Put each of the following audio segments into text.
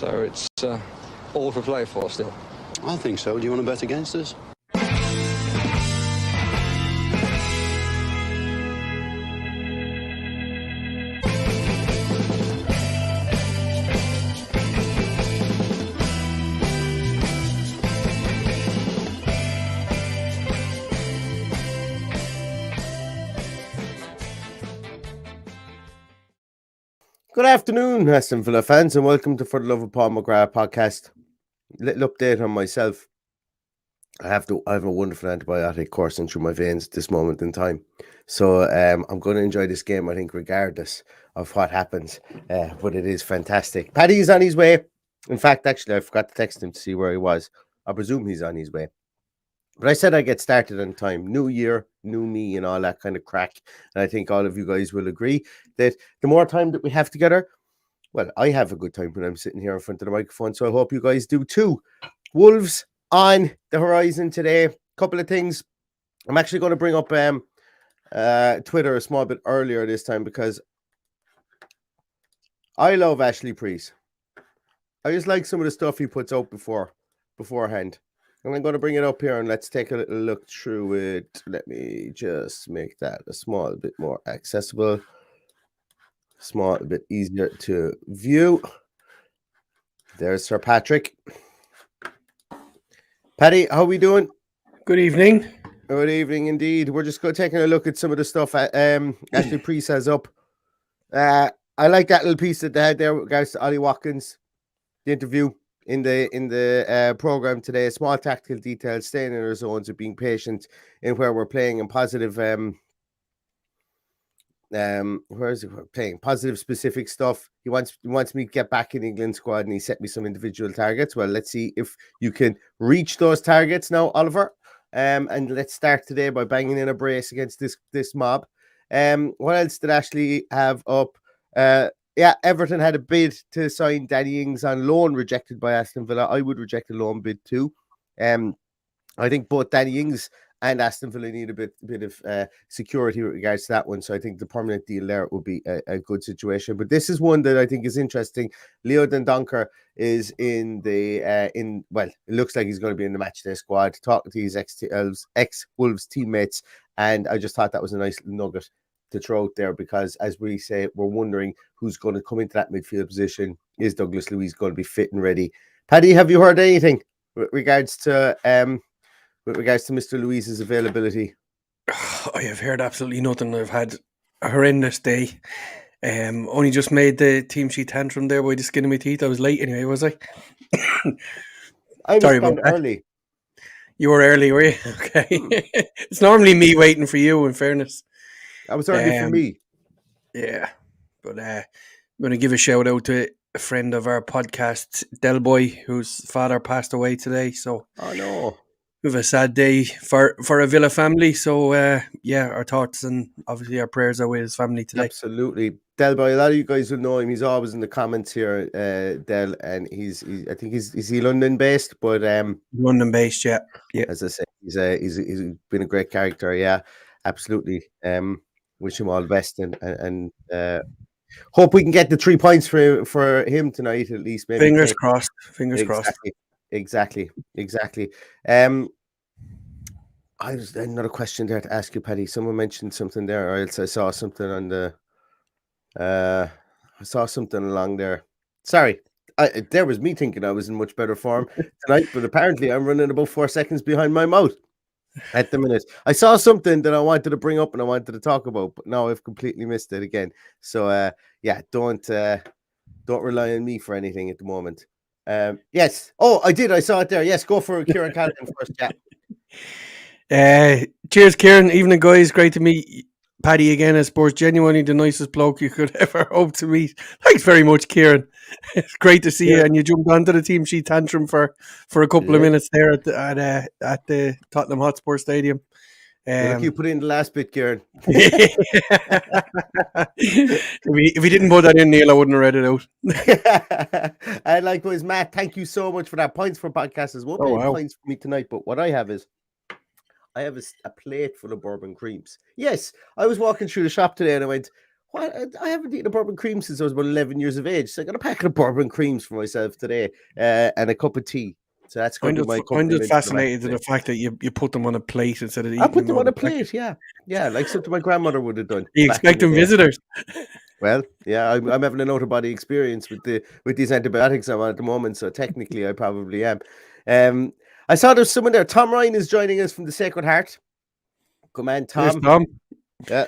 So it's all to play for still. I think so. Do you want to bet against us? Good afternoon, Aston Villa fans, and welcome to For the Love of Paul McGrath podcast. Little update on myself. I have a wonderful antibiotic coursing through my veins at this moment in time. So I'm going to enjoy this game, I think, regardless of what happens. But it is fantastic. Paddy is on his way. In fact, actually, I forgot to text him to see where he was. I presume he's on his way. But I said I'd get started on time. New year, new me, and all that kind of crack. And I think all of you guys will agree that the more time that we have together, well, I have a good time when I'm sitting here in front of the microphone. So I hope you guys do too. Wolves on the horizon today. Couple of things. I'm actually going to bring up Twitter a small bit earlier this time because I love Ashley Preece. I just like some of the stuff he puts out beforehand. And I'm going to bring it up here and let's take a little look through it. Let me just make that a small bit more accessible, small bit easier to view. There's Sir Patrick. Paddy, how are we doing? Good evening. Good evening indeed. We're just going taking a look at some of the stuff Ashley Preece has up. I like that little piece that they had there with regards to Ollie Watkins, the interview in the program today. Small tactical details, staying in our zones and being patient in where we're playing and positive where is it playing positive specific stuff. He wants me to get back in the England squad and he set me some individual targets. Well, let's see if you can reach those targets now, Oliver. And let's start today by banging in a brace against this mob. What else did Ashley have up? Everton had a bid to sign Danny Ings on loan, rejected by Aston Villa. I would reject a loan bid too. I think both Danny Ings and Aston Villa need a bit of security with regards to that one. So I think the permanent deal there would be a good situation. But this is one that I think is interesting. Leo Dendoncker is in it looks like he's going to be in the matchday squad, talking to his ex-Wolves teammates. And I just thought that was a nice little nugget to throw out there because, as we say, we're wondering who's going to come into that midfield position. Is Douglas Luiz going to be fit and ready? Paddy, have you heard anything with regards to Mr. Luiz's availability? I have heard absolutely nothing. I've had a horrendous day. Only just made the team sheet tantrum there by the skin of my teeth. I was late anyway, was I? I was kind of early. You were early, were you? Okay. It's normally me waiting for you, in fairness. That was early for me. Yeah. But I'm going to give a shout out to a friend of our podcast, Del Boy, whose father passed away today. So, oh no. We have a sad day for a Villa family. So, our thoughts and obviously our prayers are with his family today. Absolutely. Del Boy, a lot of you guys will know him. He's always in the comments here, Del, and he's I think is he London based, but London based, yeah. As I say, he's been a great character, yeah, absolutely. Wish him all the best and hope we can get the 3 points for him tonight at least. Maybe fingers crossed. Crossed. Exactly. I was another question there to ask you, Paddy. Someone mentioned something there, or else I saw something on the. I saw something along there. Sorry, there was me thinking I was in much better form tonight, but apparently I'm running about 4 seconds behind my mouth at the minute. I saw something that I wanted to bring up and I wanted to talk about, but now I've completely missed it again. So don't rely on me for anything at the moment. Yes. Oh, I did. I saw it there. Yes, go for Kieran Callaghan first. Yeah. Cheers, Kieran. Evening, guys. Great to meet Paddy again. I suppose genuinely the nicest bloke you could ever hope to meet. Thanks very much, Kieran. It's great to see you. And you jumped onto the team sheet tantrum for a couple of minutes there at the Tottenham Hotspur Stadium. Look, you put in the last bit, Kieran. If he didn't put that in, Neil, I wouldn't have read it out. And likewise, Matt, thank you so much for that. Points for podcasters. Won't be points for me tonight, but what I have is I have a plate full of bourbon creams. Yes, I was walking through the shop today and I went, What? I haven't eaten a bourbon cream since I was about 11 years of age. So I got a packet of bourbon creams for myself today and a cup of tea. So that's going to be my I'm just accompaniment to the match fascinated in today. the fact that you put them on a plate instead of I eating put them them on out a of the packet. plate, yeah, like something my grandmother would have done. Are you back in the expecting day. visitors? Well, yeah, I'm having an out of body experience with these antibiotics I'm on at the moment, so technically I probably am. I saw there's someone there. Tom Ryan is joining us from the Sacred Heart. Come on, There's Tom. Tom.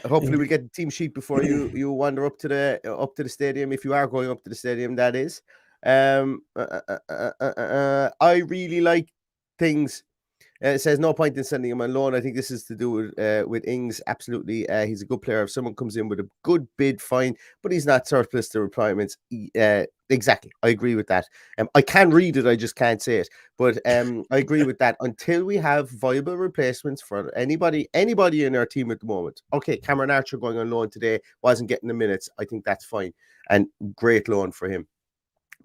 Hopefully we'll get the team sheet before you wander up to the stadium, if you are going up to the stadium, that is. I really like things. It says no point in sending him on loan. I think this is to do with Ings. Absolutely, he's a good player. If someone comes in with a good bid, fine, but he's not surplus to requirements. Exactly, I agree with that. I can read it, I just can't say it. But I agree with that. Until we have viable replacements for anybody in our team at the moment. Okay, Cameron Archer going on loan today, wasn't getting the minutes. I think that's fine, and great loan for him.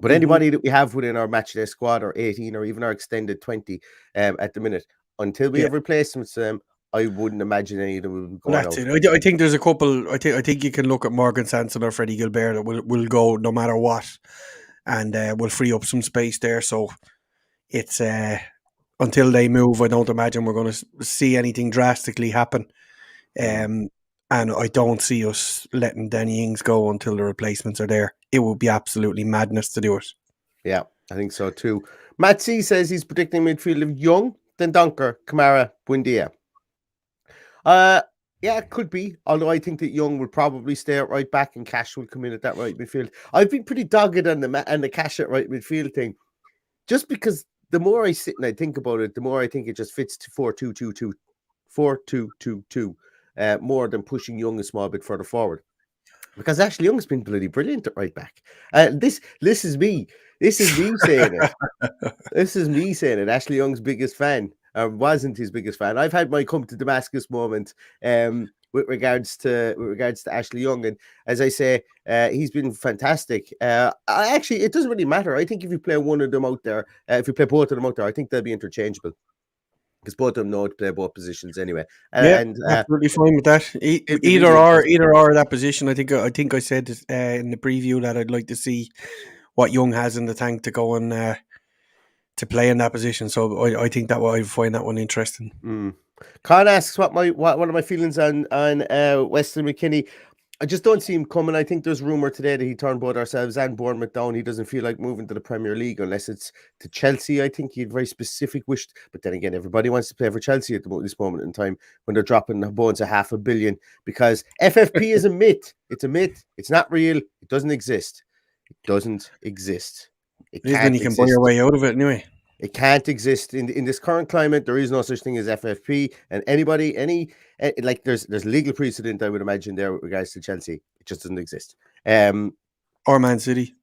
But anybody that we have within our matchday squad, or 18, or even our extended 20 at the minute, until we have replacements, I wouldn't imagine any of them will be going That's out. it. I think there's a couple. I think you can look at Morgan Sanson or Freddie Gilbert that will go no matter what, and will free up some space there. So it's until they move, I don't imagine we're going to see anything drastically happen. And I don't see us letting Danny Ings go until the replacements are there. It would be absolutely madness to do it. Yeah, I think so too. Matt C says he's predicting midfield of Young, then Dunker, Kamara, Buendia. Yeah, it could be. Although I think that Young will probably stay at right back and Cash will come in at that right midfield. I've been pretty dogged on the Cash at right midfield thing, just because the more I sit and I think about it, the more I think it just fits to 4-2-2-2, 4-2-2-2, more than pushing Young a small bit further forward. Because Ashley Young's been bloody brilliant at right back. This is me. This is me saying it. This is me saying it. Ashley Young's biggest fan, or wasn't his biggest fan. I've had my come to Damascus moment with regards to Ashley Young, and as I say, he's been fantastic. Actually, it doesn't really matter. I think if you play one of them out there, if you play both of them out there, I think they'll be interchangeable. Because both of them know how to play both positions anyway. Absolutely fine with that. Either or that position. I think I said in the preview that I'd like to see what Young has in the tank to go and to play in that position. So I think that I find that one interesting. Con asks what are my feelings on Weston McKennie. I just don't see him coming. I think there's rumour today that he turned both ourselves and Bournemouth down. He doesn't feel like moving to the Premier League unless it's to Chelsea. I think he had very specific wish. But then again, everybody wants to play for Chelsea at this moment in time when they're dropping the bones of $500 million, because FFP is a myth. It's a myth. It's not real. It doesn't exist. It doesn't exist. It is when you can buy your way out of it anyway. It can't exist in this current climate. There is no such thing as FFP, and there's legal precedent, I would imagine, there with regards to Chelsea. It just doesn't exist. Or Man City.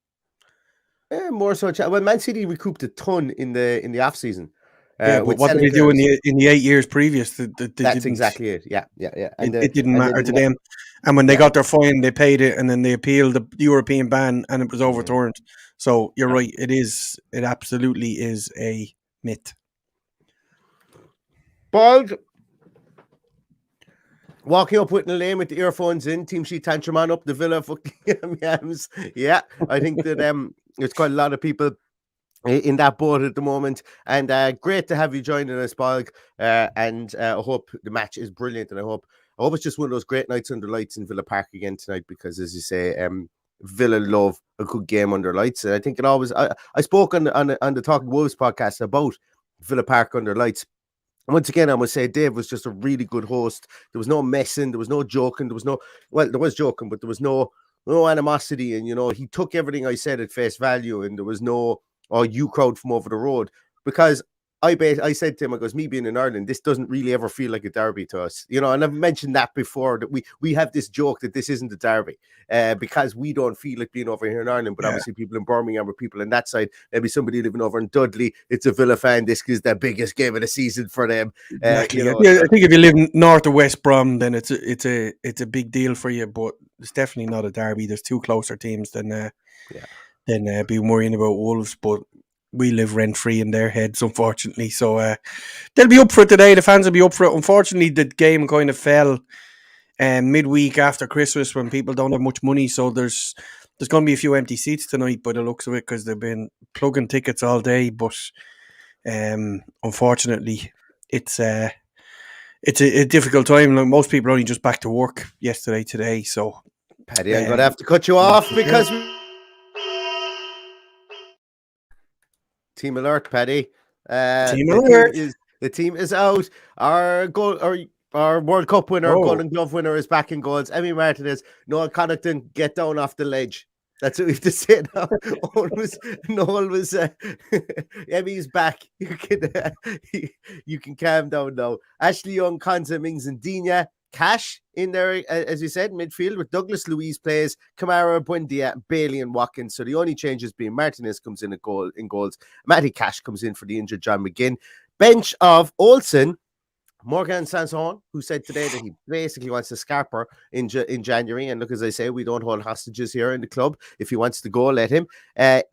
More so. Well, Man City recouped a ton in the off season. But what did they do in the 8 years previous? That's exactly it. Yeah. And it didn't matter to them. And when they got their fine, they paid it, and then they appealed the European ban, and it was overturned. So you're right. It absolutely is a myth. Bald. Walking up with Lane with the earphones in, team sheet Tantrum on up the Villa fucking yams. Yeah, I think that there's quite a lot of people in that boat at the moment, and great to have you joining us, Bog. And I hope the match is brilliant, and I hope it's just one of those great nights under lights in Villa Park again tonight, because as you say, Villa love a good game under lights, and I think it always. I spoke on the Talking Wolves podcast about Villa Park under lights. And once again, I must say, Dave was just a really good host. There was no messing, there was no joking, there was joking, but there was no animosity, and he took everything I said at face value, and there was no you crowd from over the road, because I said to him, I goes, me being in Ireland, this doesn't really ever feel like a derby to us, and I've mentioned that before, that we have this joke that this isn't a derby, because we don't feel it being over here in Ireland, but obviously people in Birmingham or people on that side, maybe somebody living over in Dudley, it's a Villa fan, this is the biggest game of the season for them. Exactly. I think if you live north of West Brom, then it's a big deal for you, but it's definitely not a derby. There's two closer teams than be worrying about Wolves, but we live rent-free in their heads, unfortunately. So they'll be up for it today. The fans will be up for it. Unfortunately, the game kind of fell midweek after Christmas when people don't have much money. So there's going to be a few empty seats tonight by the looks of it because they've been plugging tickets all day. But unfortunately, it's a difficult time. Like, most people are only just back to work yesterday, today. So, Paddy, I'm going to have to cut you off because team alert, Paddy. Team alert. The team is out. Our World Cup winner, Golden Glove winner, is back in goals. Emmy Martínez, Noel Connaughton, get down off the ledge. That's what we have to say now. Noel was Emmy's back. You can calm down now. Ashley Young, Konza, Mings, and Dina. Cash in there, as you said, midfield with Douglas Luiz plays, Kamara, Buendia, Bailey, and Watkins. So the only changes being Martinez comes in goals. Matty Cash comes in for the injured John McGinn. Bench of Olsen, Morgan Sanson, who said today that he basically wants to scarper in January. And look, as I say, we don't hold hostages here in the club. If he wants to go, let him.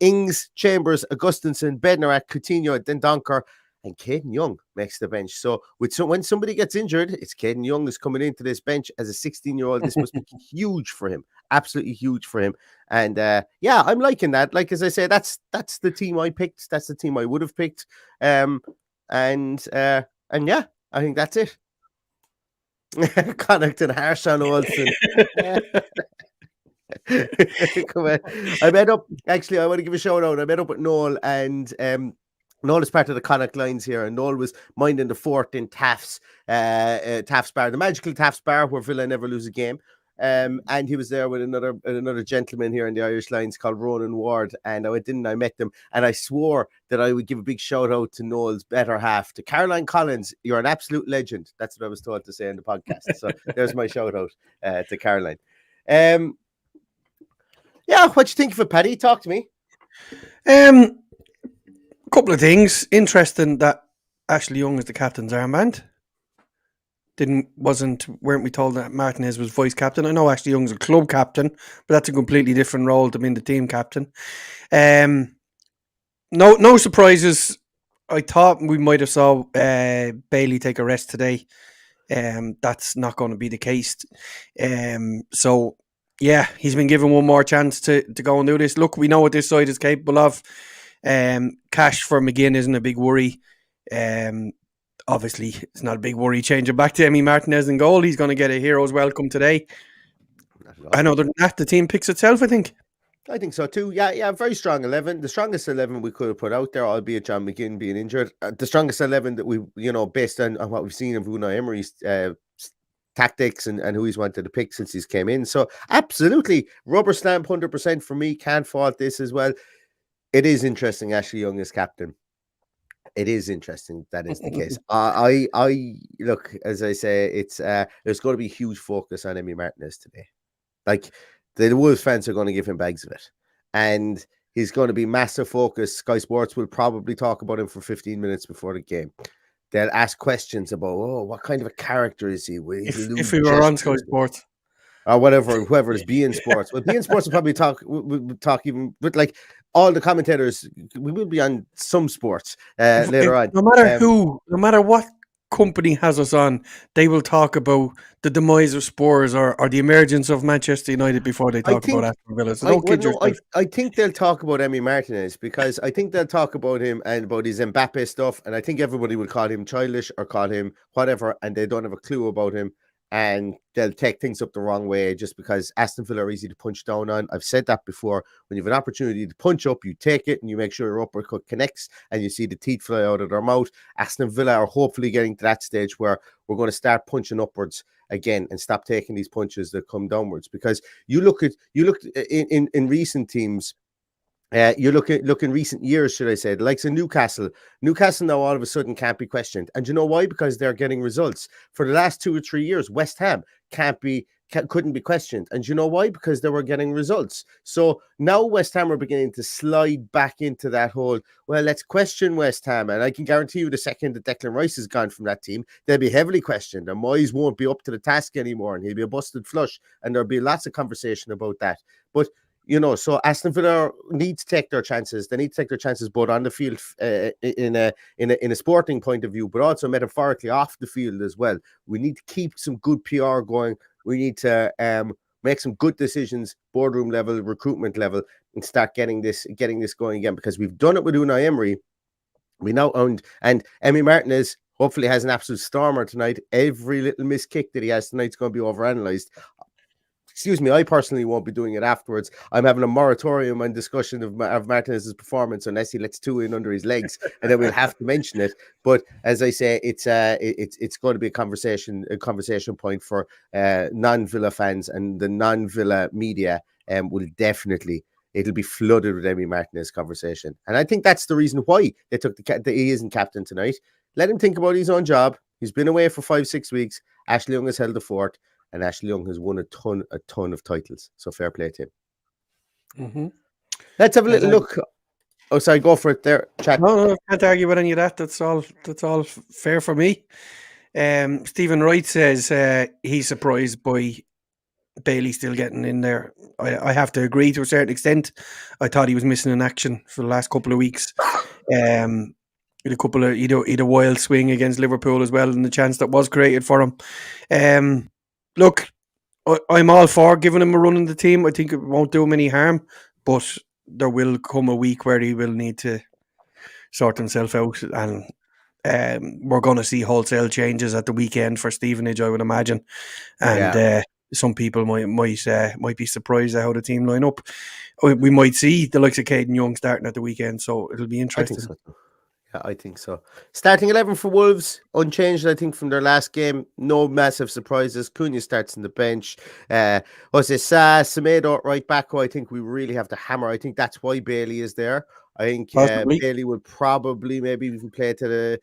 Ings, Chambers, Augustinsson, Bednarak, Coutinho, Dendonker, and Caden Young makes the bench. So when somebody gets injured, it's Caden Young is coming into this bench as a 16-year-old. This must be huge for him. Absolutely huge for him. And yeah, I'm liking that. Like, as I say, that's the team I picked. That's the team I would have picked. And yeah, I think that's it. Connaughton, harsh on Olsen. Come on. I want to give a shout out. I met up with Noel, and Noel is part of the Connacht lines here, and Noel was minding the fort in Taft's Bar, the magical Taft's Bar, where Villa never lose a game. And he was there with another gentleman here in the Irish lines called Ronan Ward, and I met them, and I swore that I would give a big shout out to Noel's better half, to Caroline Collins. You're an absolute legend. That's what I was told to say in the podcast. So there's my shout out to Caroline. Yeah, what you think of it, Paddy? Talk to me. Couple of things. Interesting that Ashley Young is the captain's armband. Weren't we told that Martinez was vice captain? I know Ashley Young's a club captain, but that's a completely different role to being the team captain. No surprises. I thought we might have saw Bailey take a rest today. That's not going to be the case. So yeah, he's been given one more chance to go and do this. Look, we know what this side is capable of. Cash for McGinn isn't a big worry. Obviously, it's not a big worry changing back to Emmy Martinez in goal. He's going to get a hero's welcome today. And other than that, the team picks itself, I think. I think so too. Yeah, very strong 11. The strongest 11 we could have put out there, albeit John McGinn being injured. The strongest 11 that we, based on what we've seen of Unai Emery's tactics and who he's wanted to pick since he's came in. So absolutely, rubber stamp 100% for me. Can't fault this as well. It is interesting, Ashley Young is captain. It is interesting that is the case. I look, as I say, it's there's going to be huge focus on Emmy Martinez today. Like, the Wolves fans are going to give him bags of it, and he's going to be massive focus. Sky Sports will probably talk about him for 15 minutes before the game. They'll ask questions about, what kind of a character is he? If we were on Sky Sports. Or whatever, whoever is beIN Sports. Well, beIN Sports will probably talk even, but like all the commentators, we will be on some sports later on. No matter who, no matter what company has us on, they will talk about the demise of Spurs or the emergence of Manchester United before they talk about Aston Villa. So I think they'll talk about Emmy Martinez, because I think they'll talk about him and about his Mbappe stuff, and I think everybody will call him childish or call him whatever, and they don't have a clue about him. And they'll take things up the wrong way just because Aston Villa are easy to punch down on. I've said that before. When you have an opportunity to punch up, you take it and you make sure your uppercut connects and you see the teeth fly out of their mouth. Aston Villa are hopefully getting to that stage where we're going to start punching upwards again and stop taking these punches that come downwards. Because you look in recent teams. You look in recent years, should I say, the likes of Newcastle. Newcastle now all of a sudden can't be questioned. And you know why? Because they're getting results. For the last 2 or 3 years, West Ham couldn't be questioned. And you know why? Because they were getting results. So now West Ham are beginning to slide back into that whole, well, let's question West Ham. And I can guarantee you the second that Declan Rice is gone from that team, they'll be heavily questioned. And Moyes won't be up to the task anymore. And he'll be a busted flush. And there'll be lots of conversation about that. But so Aston Villa need to take their chances. They need to take their chances both on the field in a sporting point of view, but also metaphorically off the field as well. We need to keep some good PR going We need to make some good decisions, boardroom level, recruitment level, and start getting this going again, because we've done it with Unai Emery. We now owned, and Emi Martinez hopefully has an absolute stormer tonight. Every little missed kick that he has tonight's going to be overanalyzed. Excuse me, I personally won't be doing it afterwards. I'm having a moratorium on discussion of Martinez's performance unless he lets two in under his legs, and then we'll have to mention it. But as I say, it's going to be a conversation point for non-Villa fans, and the non-Villa media will definitely. It'll be flooded with Emi Martinez conversation, and I think that's the reason why they took that he isn't captain tonight. Let him think about his own job. He's been away for 5-6 weeks. Ashley Young has held the fort. And Ashley Young has won a ton of titles. So fair play to him. Mm-hmm. Let's have a little look. Oh, sorry, go for it there, chat. No, I can't argue with any of that. That's all fair for me. Stephen Wright says he's surprised by Bailey still getting in there. I have to agree to a certain extent. I thought he was missing in action for the last couple of weeks. A couple of he'd a wild swing against Liverpool as well, and the chance that was created for him. Look, I'm all for giving him a run in the team. I think it won't do him any harm, but there will come a week where he will need to sort himself out, and we're going to see wholesale changes at the weekend for Stevenage, I would imagine. And some people might be surprised at how the team line up. We might see the likes of Caden Young starting at the weekend, so it'll be interesting. I think so. Starting 11 for Wolves, unchanged, I think, from their last game. No massive surprises. Cunha starts on the bench. Jose Sa, Semedo right back, who I think we really have to hammer. I think that's why Bailey is there. I think Bailey would probably maybe even play to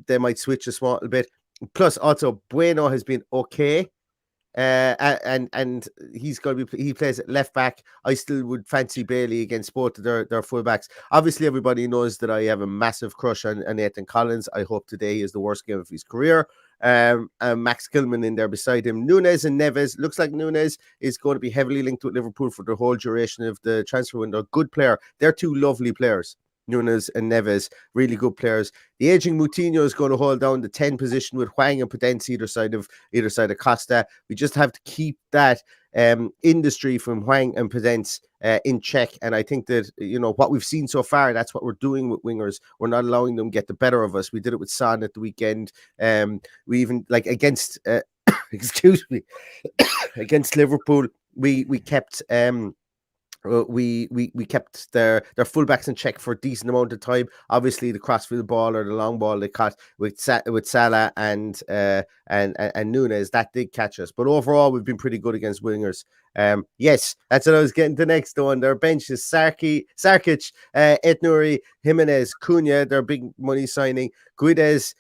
they might switch a small bit. Plus, also, Bueno has been okay. And he's going to be, he plays at left back. I still would fancy Bailey against both of their fullbacks. Obviously, everybody knows that I have a massive crush on Nathan Collins. I hope today is the worst game of his career. And Max Gilman in there beside him. Nunes and Neves. Looks like Nunes is going to be heavily linked with Liverpool for the whole duration of the transfer window. Good player. They're two lovely players. Nunes and Neves, really good players. The aging Moutinho is going to hold down the 10 position with Hwang and Podence either side of Costa. We just have to keep that industry from Hwang and Podence in check. And I think that, what we've seen so far, that's what we're doing with wingers. We're not allowing them to get the better of us. We did it with Son at the weekend. We even, against, excuse me, against Liverpool, we kept... we kept their fullbacks in check for a decent amount of time. Obviously, the crossfield ball or the long ball they caught with Salah and Nunes, that did catch us. But overall, we've been pretty good against wingers. Yes, that's what I was getting to next one. Their bench is Sarkic, Etnouri, Jimenez, Cunha, their big money signing, Guedes,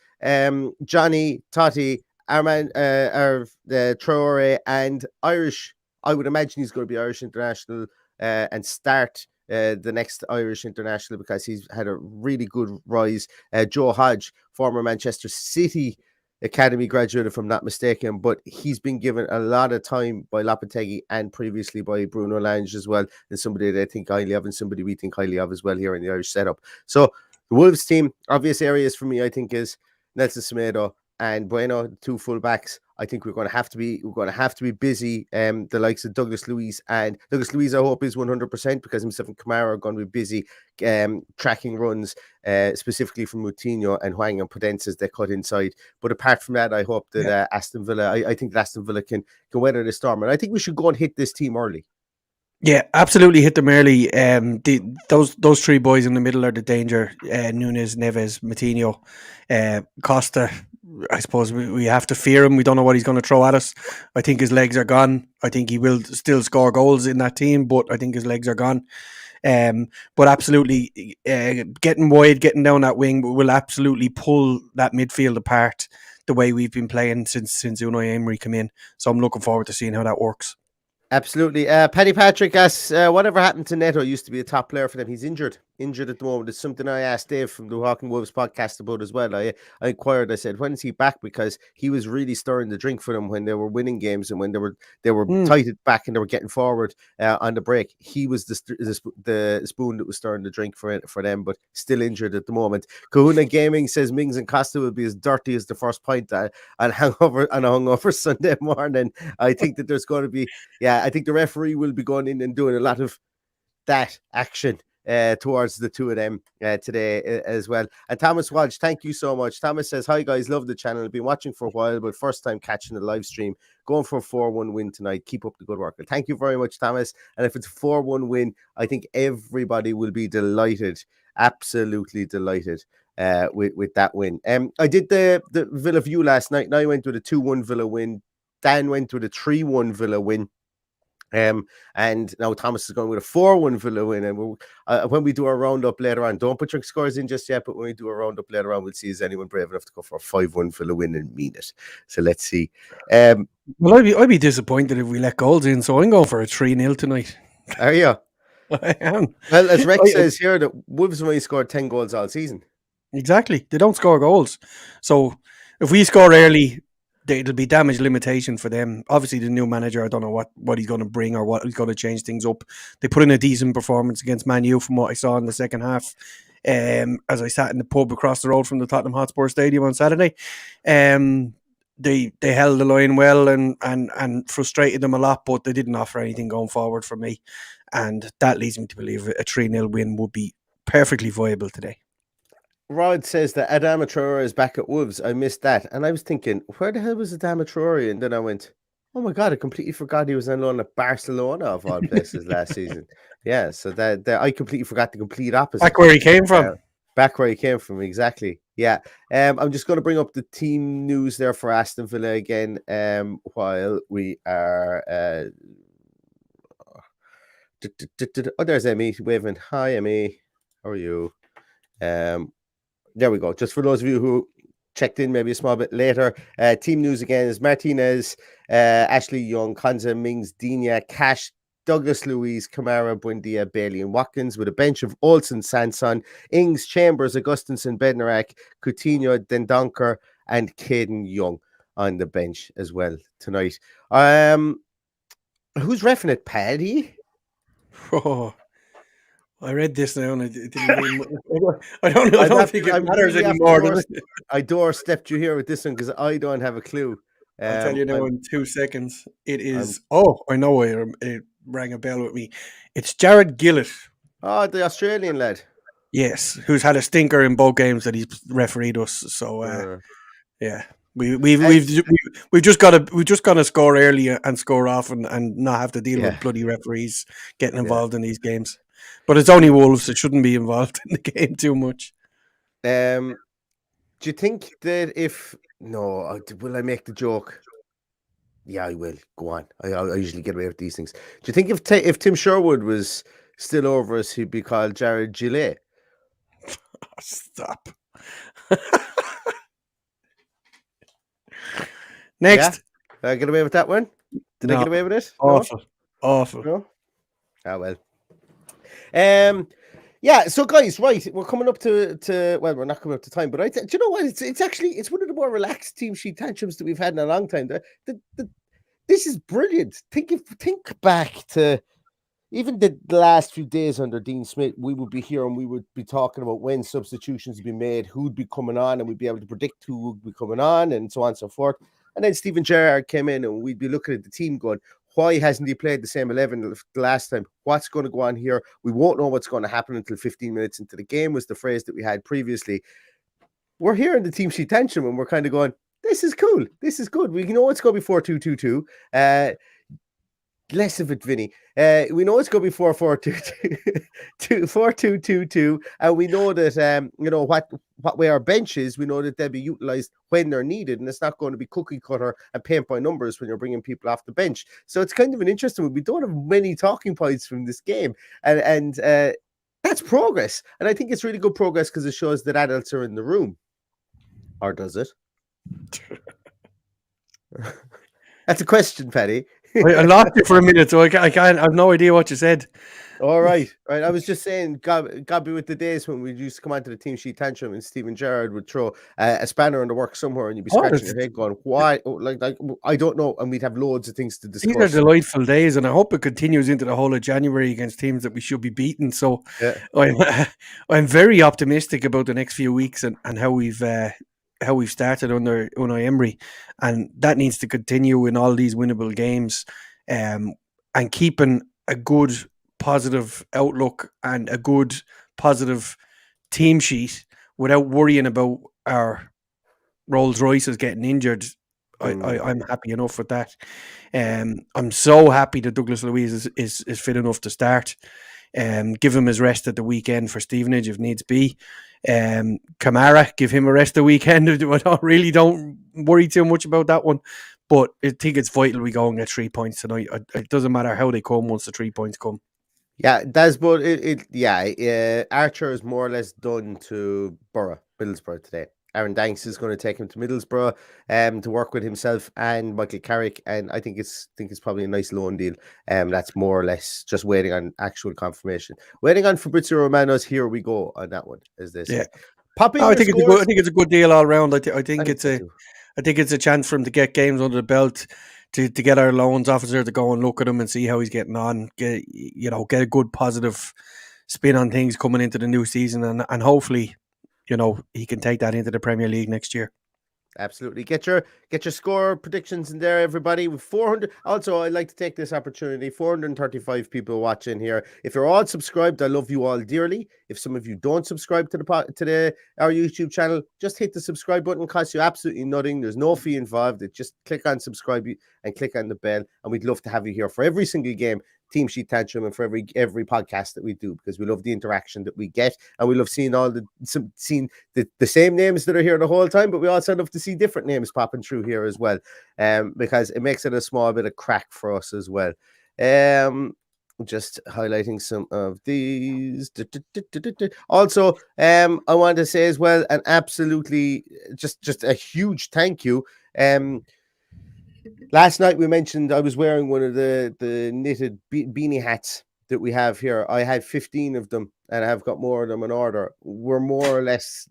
Johnny, Totti, Armand, Traore, and Irish. I would imagine he's going to be Irish international. And start the next Irish international because he's had a really good rise. Joe Hodge, former Manchester City Academy graduate, if I'm not mistaken, but he's been given a lot of time by Lopetegui and previously by Bruno Lange as well, and somebody that I think highly of and somebody we think highly of as well here in the Irish setup. So the Wolves team, obvious areas for me, I think, is Nelson Semedo and Bueno, two fullbacks. I think we're going to have to be busy. The likes of Douglas Luiz, I hope is 100% because himself and Kamara are going to be busy tracking runs, specifically from Moutinho and Hwang and Podence as they cut inside. But apart from that, I hope that Aston Villa. I think that Aston Villa can weather the storm, and I think we should go and hit this team early. Yeah, absolutely hit them early. Those three boys in the middle are the danger. Nunes, Neves, Moutinho, Costa. I suppose we have to fear him. We don't know what he's going to throw at us. I think his legs are gone. I think he will still score goals in that team, but I think his legs are gone. But absolutely, getting wide, getting down that wing will absolutely pull that midfield apart the way we've been playing since Unai Emery came in. So I'm looking forward to seeing how that works. Absolutely. Paddy Patrick asks, whatever happened to Neto? Used to be a top player for them. He's injured at the moment. It's something I asked Dave from the Hawking Wolves podcast about as well. I inquired. I said, when is he back? Because he was really stirring the drink for them when they were winning games and when they were tight at back and they were getting forward on the break. He was the spoon that was stirring the drink for them, but still injured at the moment. Kahuna Gaming says Mings and Costa will be as dirty as the first pint on a hungover Sunday morning. I think that there's going to be, I think the referee will be going in and doing a lot of that action towards the two of them today as well. And Thomas Walsh, thank you so much. Thomas says, hi guys, love the channel. I've been watching for a while, but first time catching the live stream. Going for a 4-1 win tonight. Keep up the good work. Thank you very much, Thomas. And if it's a 4-1 win, I think everybody will be delighted. Absolutely delighted with that win. I did the Villa View last night. Now I went with a 2-1 Villa win. Dan went with a 3-1 Villa win. And now Thomas is going with a 4-1 Villa win. And when we do our roundup later on, don't put your scores in just yet, but when we do a roundup later on, we'll see is anyone brave enough to go for a 5-1 Villa win and mean it. So let's see. Well, I'd be disappointed if we let goals in, so I'm going for a 3-0 tonight. Are you? I am. Well, as Rex says here, that Wolves have only scored 10 goals all season. Exactly. They don't score goals. So if we score early, it'll be damage limitation for them. Obviously, the new manager, I don't know what he's going to bring or what he's going to change things up. They put in a decent performance against Man U from what I saw in the second half. As I sat in the pub across the road from the Tottenham Hotspur Stadium on Saturday, they held the line well and frustrated them a lot, but they didn't offer anything going forward for me. And that leads me to believe a 3-0 win would be perfectly viable today. Rod says that Adama Traore is back at Wolves. I missed that. And I was thinking, where the hell was Adama Traore? And then I went, oh my God, I completely forgot he was on loan at Barcelona of all places last season. Yeah, so that I completely forgot the complete opposite. Back where he came from. Back where he came from, exactly. Yeah. I'm just going to bring up the team news there for Aston Villa again while we are... oh, there's Emmy waving. Hi, Emmy. How are you? There we go. Just for those of you who checked in maybe a small bit later, team news again is Martinez, Ashley Young, Konza, Mings, Dina, Cash, Douglas Luiz, Kamara, Buendia, Bailey and Watkins with a bench of Olsen, Sanson, Ings, Chambers, Augustinson, Bednarak, Coutinho, Dendonker and Caden Young on the bench as well tonight. Who's reffing it, Paddy? Oh, I read this now and I don't think it matters anymore. I doorstepped you here with this one because I don't have a clue. I'll tell you now in 2 seconds. It is, I know it rang a bell with me. It's Jared Gillett. Oh, the Australian lad. Yes, who's had a stinker in both games that he's refereed us. So, yeah. We've just got to score early and score off and not have to deal with bloody referees getting involved in these games. But it's only Wolves; it shouldn't be involved in the game too much. Do you think that will I make the joke? Yeah, I will. Go on. I usually get away with these things. Do you think if Tim Sherwood was still over us, he'd be called Jared Gillet? Stop. Next. Yeah? Get away with that one? Did I get away with it? Awful. Awful. No? Ah, well. So guys, right, we're coming up to well, we're not coming up to time, but do you know what? It's actually one of the more relaxed team sheet tantrums that we've had in a long time. This is brilliant. Think back to even the last few days under Dean Smith. We would be here and we would be talking about when substitutions would be made, who'd be coming on, and we'd be able to predict who would be coming on, and so on and so forth. And then Stephen Gerrard came in, and we'd be looking at the team going, why hasn't he played the same 11 the last time? What's going to go on here? We won't know what's going to happen until 15 minutes into the game was the phrase that we had previously. We're here in the team sheet tantrum and we're kind of going, this is cool. This is good. We know it's going to be 4-2-2-2. Less of it, Vinny. We know it's going to be 4-2-2-2, and we know that what way our bench is. We know that they'll be utilised when they're needed, and it's not going to be cookie cutter and paint by numbers when you're bringing people off the bench. So it's kind of an interesting one. We don't have many talking points from this game, and that's progress. And I think it's really good progress because it shows that adults are in the room. Or does it? That's a question, Paddy. I lost you for a minute, so I can't. I have no idea what you said. All right, right. I was just saying, God be with the days when we used to come onto the team sheet tantrum and Stephen Gerrard would throw a spanner in the works somewhere, and you'd be scratching your head, going, "Why?" Oh, like I don't know. And we'd have loads of things to discuss. These are delightful days, and I hope it continues into the whole of January against teams that we should be beating. So, Yeah. I'm very optimistic about the next few weeks and how we've started under Unai Emery, and that needs to continue in all these winnable games, and keeping a good positive outlook and a good positive team sheet without worrying about our Rolls Royces getting injured. I'm happy enough with that. I'm so happy that Douglas Luiz is fit enough to start. Give him his rest at the weekend for Stevenage if needs be. Kamara, give him a rest the weekend. I don't worry too much about that one. But I think it's vital we go and get 3 points tonight. It doesn't matter how they come once the 3 points come. Yeah, that's but Archer is more or less done to Middlesbrough today. Aaron Danks is going to take him to Middlesbrough to work with himself and Michael Carrick, and I think it's probably a nice loan deal. That's more or less just waiting on actual confirmation. Waiting on Fabrizio Romano's here we go on that one, as they say. Yeah. Popping I think it's a good deal all around. I think it's a chance for him to get games under the belt, to get our loans officer to go and look at him and see how he's getting on. Get a good positive spin on things coming into the new season, and hopefully, he can take that into the Premier League next year. Absolutely. Get your score predictions in there, everybody. With 400. Also, I'd like to take this opportunity. 435 people watching here. If you're all subscribed, I love you all dearly. If some of you don't subscribe to our YouTube channel, just hit the subscribe button. It costs you absolutely nothing. There's no fee involved. Just click on subscribe and click on the bell. And we'd love to have you here for every single game, Team Sheet Tantrum, and for every podcast that we do, because we love the interaction that we get, and we love seeing seeing the same names that are here the whole time, but we also love to see different names popping through here as well, because it makes it a small bit of crack for us as well. Just highlighting some of these. Also, I want to say as well, and absolutely just a huge thank you. Last night we mentioned I was wearing one of the knitted beanie hats that we have here. I had 15 of them, and I've got more of them in order. They're more or less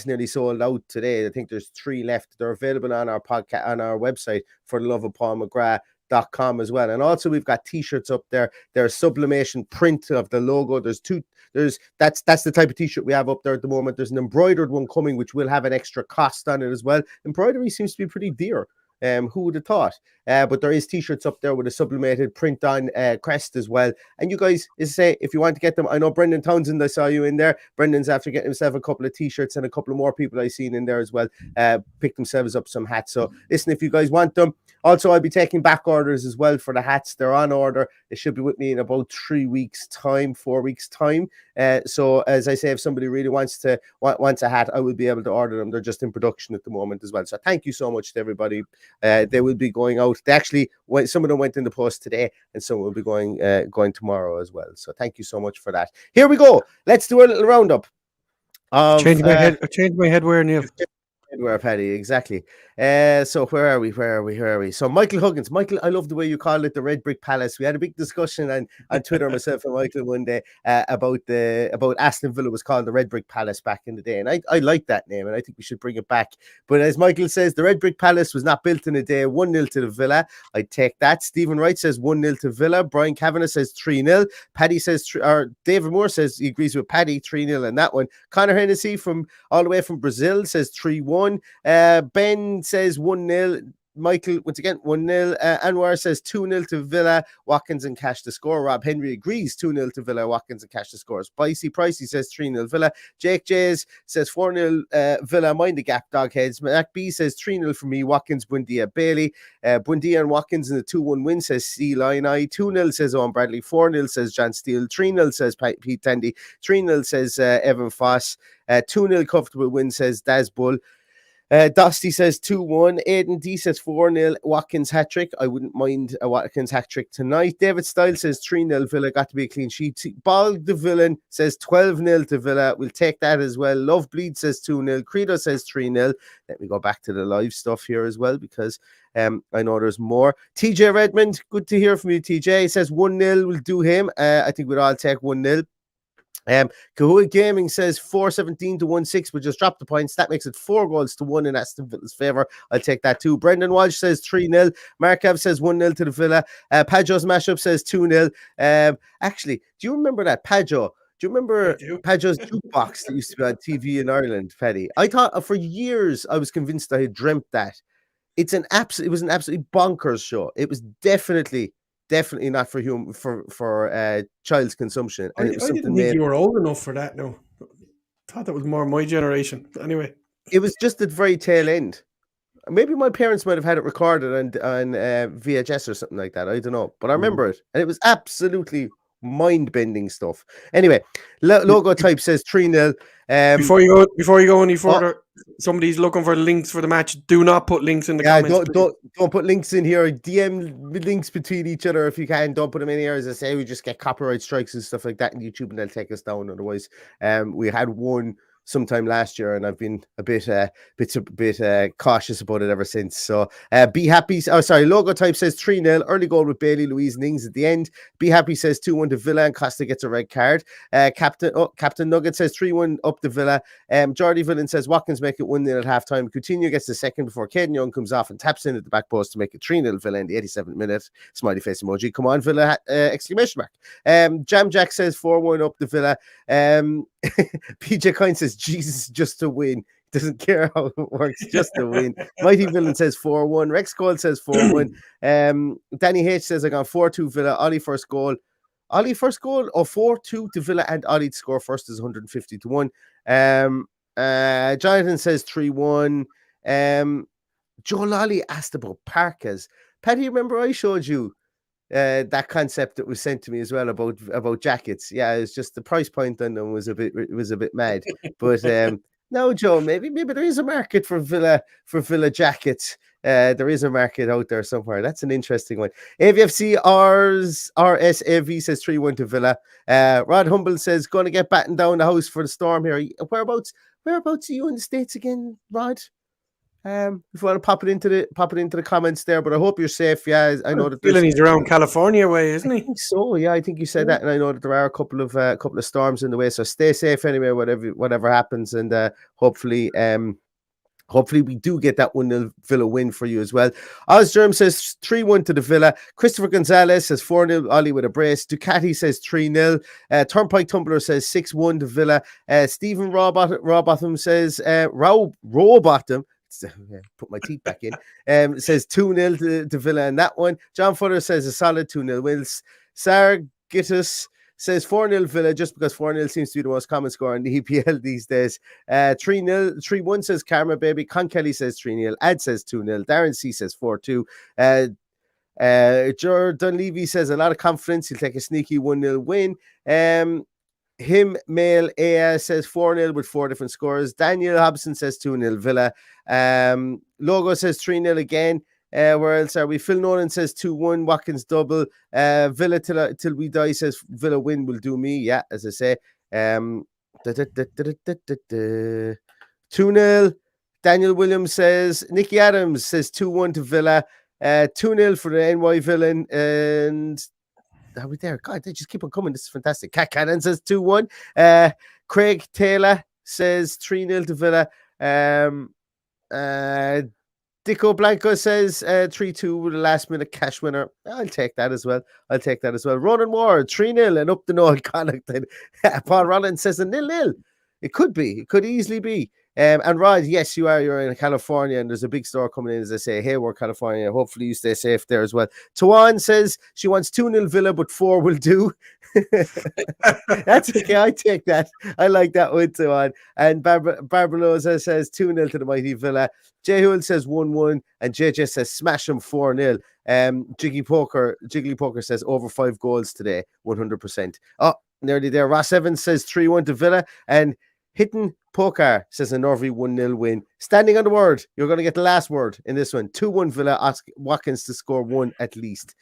nearly sold out today. I think there's 3 left. They're available on our podcast, on our website, for Love of Paul McGrath.com as well. And also we've got t-shirts up there. There's sublimation print of the logo. That's the type of t-shirt we have up there at the moment. There's an embroidered one coming, which will have an extra cost on it as well. Embroidery seems to be pretty dear. Who would have thought? But there is t-shirts up there with a sublimated print on crest as well. And you guys, if you want to get them, I know Brendan Townsend, I saw you in there. Brendan's after getting himself a couple of t-shirts, and a couple of more people I've seen in there as well pick themselves up some hats. So listen, if you guys want them. Also, I'll be taking back orders as well for the hats. They're on order. They should be with me in about 4 weeks time. So as I say, if somebody really wants a hat, I will be able to order them. They're just in production at the moment as well. So thank you so much to everybody. They will be going out. They actually some of them went in the post today, and some will be going tomorrow as well. So thank you so much for that. Here we go. Let's do a little roundup. Change my head where, Neil. Where, Paddy, exactly. So where are we? So Michael Huggins. Michael, I love the way you call it the Red Brick Palace. We had a big discussion on Twitter, myself and Michael, one day about Aston Villa was called the Red Brick Palace back in the day, and I like that name, and I think we should bring it back. But as Michael says, the Red Brick Palace was not built in a day. 1-0 to the Villa. I take that. Stephen Wright says 1-0 to Villa. Brian Kavanagh says 3-0. Paddy says David Moore says he agrees with Paddy, 3-0 in that one. Connor Hennessy all the way from Brazil says 3-1. Ben says 1-0. Michael, once again, 1-0. Anwar says 2-0 to Villa. Watkins and Cash to score. Rob Henry agrees 2-0 to Villa. Watkins and Cash to score. Pricey says 3-0 Villa. Jake Jays says 4-0 Villa. Mind the gap, dogheads. Mac B says 3-0 for me. Watkins, Buendia, Bailey. Buendia and Watkins in the 2-1 win, says C. Lioneye. 2-0 says Owen Bradley. 4-0 says John Steele. 3-0 says Pete Tandy. 3-0 says Evan Foss. 2-0 comfortable win, says Daz Bull. Dusty says 2-1. Aidan D says 4-0. Watkins hat-trick. I wouldn't mind a Watkins hat-trick tonight. David Style says 3-0 Villa. Got to be a clean sheet. Bald the Villain says 12-0 to Villa. We'll take that as well. Love Bleed says 2-0. Credo says 3-0. Let me go back to the live stuff here as well because I know there's more. TJ Redmond, good to hear from you, TJ. He says 1-0 will do him. I think we'd all take 1-0. Kahoot Gaming says 4-17 to 1-6. We'll just drop the points. That makes it 4-1 in Aston Villa's favour. I'll take that too. Brendan Walsh says 3-0. Markev says 1-0 to the Villa. Pajo's Mashup says 2-0. Actually, do you remember that, Pajo? Do you remember Pajo's jukebox that used to be on TV in Ireland, Paddy? I thought for years I was convinced I had dreamt that. It was an absolutely bonkers show. It was definitely not for child's consumption. And it was I didn't think you were old enough for that. No, I thought that was more my generation. Anyway, it was just at the very tail end. Maybe my parents might have had it recorded on VHS or something like that. I don't know, but I remember it, and it was absolutely mind-bending stuff. Anyway, logo type says 3-0. Before you go any further, somebody's looking for links for the match. Do not put links in the comments. Don't put links in here. DM links between each other if you can. Don't put them in here. As I say, we just get copyright strikes and stuff like that in YouTube, and they'll take us down. Otherwise, we had one sometime last year, and I've been a bit cautious about it ever since. So be happy. Oh, sorry. Logo type says 3-0. Early goal with Bailey, Louise, and Ings at the end. Be happy says 2-1 to Villa, and Costa gets a red card. Captain Nugget says 3-1 up to Villa. Jordy Villain says Watkins make it 1-0 at halftime. Coutinho gets the second before Caden Young comes off and taps in at the back post to make it 3-0 Villa in the 87th minute. Smiley face emoji. Come on, Villa! Exclamation mark. Jam Jack says 4-1 up to Villa. PJ Coyne says Jesus just to win. Doesn't care how it works, just to win. Mighty Villain says 4-1. Rex Cole says 4-1. Danny H says I got 4-2 Villa. Ollie first goal. Ollie first goal or 4-2 to Villa, and Ollie to score first is 150 to 1. Jonathan says 3-1. Joe Lolly asked about parkas. Paddy, remember I showed you that concept that was sent to me as well about jackets. Yeah, it's just the price point on them was a bit mad. But no, Joe, maybe there is a market for Villa jackets. There is a market out there somewhere. That's an interesting one. AVFC RSAV says 3-1 to Villa. Rod Humble says going to get battened down the house for the Storm here. Whereabouts are you in the States again, Rod? If you want to pop it into the comments there, but I hope you're safe. Yeah, I know that he's around California way, isn't he? I think so. Yeah, I think you said that, and I know that there are a couple of storms in the way. So stay safe anyway, whatever happens, and hopefully we do get that 1-0 Villa win for you as well. Ozgerm says 3-1 to the Villa. Christopher Gonzalez says 4-0 Ollie with a brace. Ducati says 3-0. Turnpike Tumbler says 6-1 to Villa. Stephen Rawbottom says Rawbottom. Put my teeth back in. Says 2-0 to Villa in that one. John Fuller says a solid 2-0 wins. Sargitus says 4-0 Villa, just because 4-0 seems to be the most common score in the EPL these days. 3-1 says Karma Baby. Con Kelly says 3-0. Ad says 2-0. Darren C says 4-2. Jordan Levy says a lot of confidence. He'll take a sneaky 1-0 win. Him Male A says 4-0 with 4 different scores. Daniel Hobson says 2-0 Villa. Logo says 3-0 again. Where else are we? Phil Nolan says 2-1. Watkins double. Villa till we die says Villa win will do me. Yeah, as I say. 2-0. Daniel Williams says Nicky Adams says 2-1 to Villa. 2-0 for the NY Villain. And are we there? God, they just keep on coming. This is fantastic. Cat Cannon says 2-1. Craig Taylor says 3-0 to Villa. Dico Blanco says 3-2 with a last minute cash winner. I'll take that as well. Ronan Ward 3-0 and up the Noel Connaughton. Paul Rollins says a 0-0. It could be. It could easily be. And Rod, yes, you're in California, and there's a big store coming in, as I say, Hayward, California. Hopefully you stay safe there as well. Tawan says she wants 2-0 Villa, but 4 will do. That's okay. I take that. I like that one, Tawan. And Barbarossa says 2-0 to the mighty Villa. Jehul says 1-1, and JJ says smash him 4-0. Jiggly Poker says over 5 goals today, 100%. Oh, nearly there. Ross Evans says 3-1 to Villa, and Hitting Pokar says a Norvey 1-0 win. Standing on the word, you're going to get the last word in this one. 2-1 Villa, Watkins to score one at least.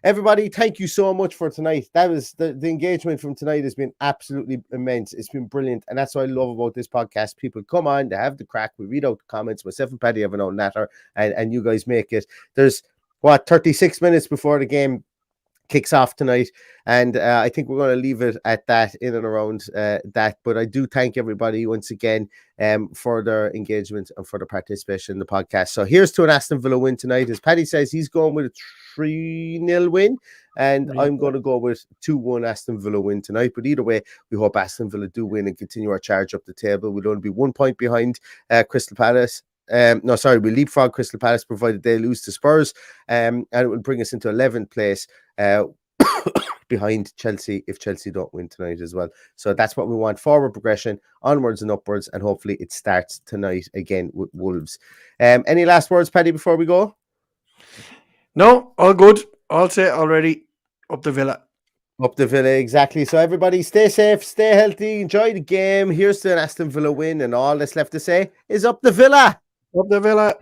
Everybody, thank you so much for tonight. That was the engagement from tonight has been absolutely immense. It's been brilliant. And that's what I love about this podcast. People come on, they have the crack. We read out the comments. Myself and Paddy have an own natter, and you guys make it. There's 36 minutes before the game kicks off tonight, and I think we're going to leave it at that, in and around that. But I do thank everybody once again for their engagement and for their participation in the podcast. So here's to an Aston Villa win tonight. As Paddy says, he's going with a 3-0 win, and I'm going to go with 2-1 Aston Villa win tonight. But either way, we hope Aston Villa do win and continue our charge up the table. We'll only be 1 point behind Crystal Palace. We leapfrog Crystal Palace provided they lose to Spurs, and it will bring us into 11th place behind Chelsea if Chelsea don't win tonight as well. So that's what we want: forward progression, onwards and upwards, and hopefully it starts tonight again with Wolves. Any last words, Paddy, before we go? No, all good. All set already. Up the Villa. Up the Villa, exactly. So everybody stay safe, stay healthy, enjoy the game. Here's to an Aston Villa win, and all that's left to say is up the Villa. Up the Villa.